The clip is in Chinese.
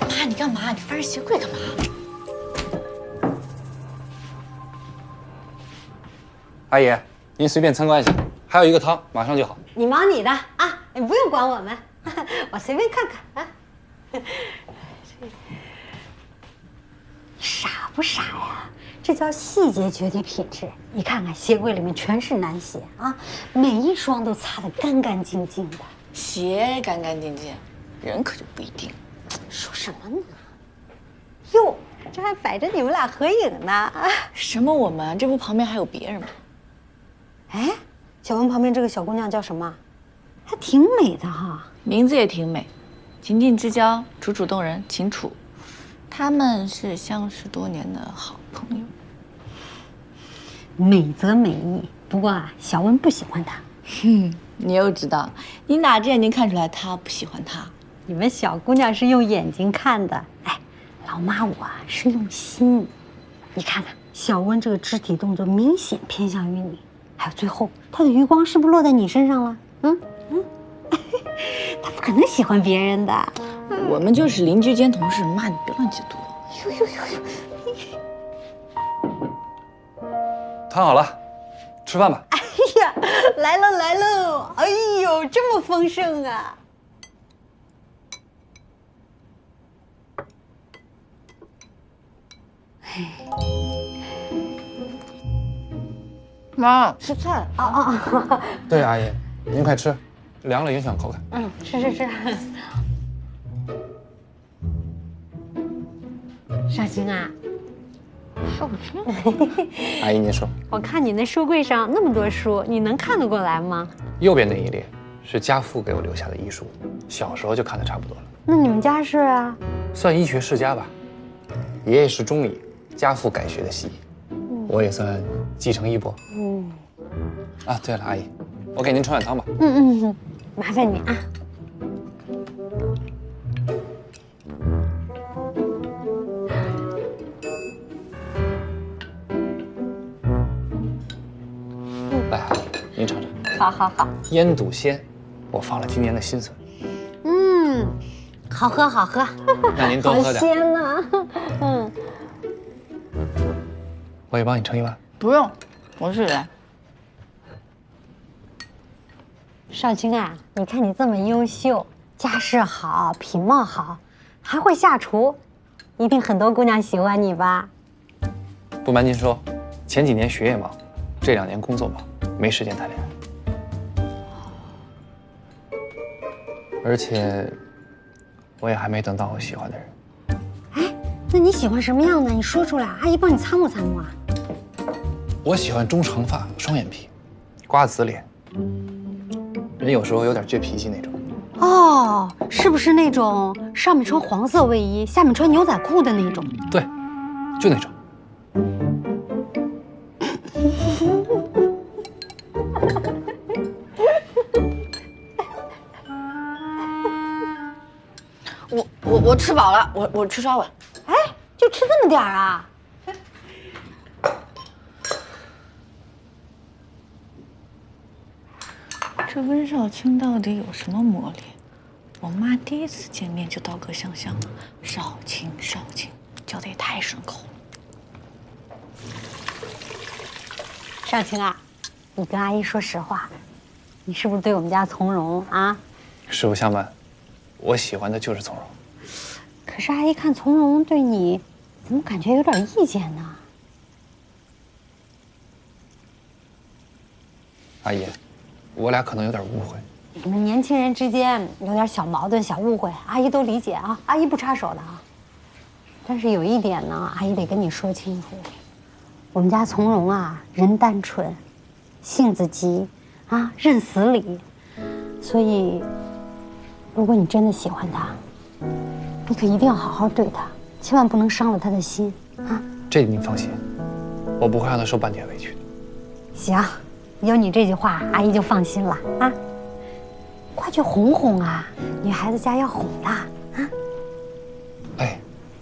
妈，你干嘛？你翻着鞋柜干嘛？阿姨，您随便参观一下，还有一个汤，马上就好。你忙你的啊，你不用管我们，我随便看看啊。傻不傻呀？这叫细节决定品质。你看看鞋柜里面全是男鞋啊，每一双都擦得干干净净的。鞋干干净净，人可就不一定。说什么呢？哟，这还摆着你们俩合影呢。什么我们？这不旁边还有别人吗？哎，小文旁边这个小姑娘叫什么？还挺美的哈。名字也挺美，情近之交，楚楚动人，秦楚。他们是相识多年的好朋友。美则美矣，不过啊，小文不喜欢她。哼，你又知道，你哪只眼睛看出来他不喜欢他？你们小姑娘是用眼睛看的，哎，老妈我是用心。你看看小温这个肢体动作明显偏向于你，还有最后她的余光是不是落在你身上了？她不可能喜欢别人的。我们就是邻居兼同事，妈你别乱解读。汤好了，吃饭吧。哎呀，来喽来喽！哎呦，这么丰盛啊！妈，吃菜啊！对，阿姨，您快吃，凉了影响口感。嗯，吃。少卿啊，少卿，阿姨您说，我看你那书柜上那么多书，你能看得过来吗？右边那一列是家父给我留下的遗书，小时候就看得差不多了。那你们家是啊？算医学世家吧，爷爷是中医，家父改学的西医，我也算继承衣钵。啊，对了，阿姨，我给您盛碗汤吧。麻烦你啊。来，阿姨，您尝好。尝。腌笃鲜，我放了今年的新笋。好喝。那您多喝点。好鲜呐。我也帮你盛一碗。不用，我自己来。少卿啊，你看你这么优秀，家世好，品貌好，还会下厨，一定很多姑娘喜欢你吧？不瞒您说，前几年学业忙，这2年工作忙，没时间谈恋爱。而且，我也还没等到我喜欢的人。哎，那你喜欢什么样的？你说出来，阿姨帮你参谋参谋啊。我喜欢中长发、双眼皮、瓜子脸，人有时候有点倔脾气那种。哦，是不是那种上面穿黄色卫衣，下面穿牛仔裤的那种？对，就那种。我吃饱了，我去刷碗。哎，就吃这么点儿啊？这温少卿到底有什么魔力？我妈第一次见面就道歌相向，少卿，叫得也太顺口了。少卿啊，你跟阿姨说实话，你是不是对我们家从容啊？实不相瞒，我喜欢的就是从容。可是阿姨看从容对你，怎么感觉有点意见呢？阿姨，我俩可能有点误会。你们年轻人之间有点小矛盾、小误会，阿姨都理解啊，阿姨不插手的啊。但是有一点呢，阿姨得跟你说清楚，我们家从容啊，人单纯，性子急，啊，认死理，所以，如果你真的喜欢他，你可一定要好好对他，千万不能伤了他的心啊。这您放心，我不会让他受半点委屈的。行，有你这句话，阿姨就放心了啊。快去哄哄啊，女孩子家要哄的。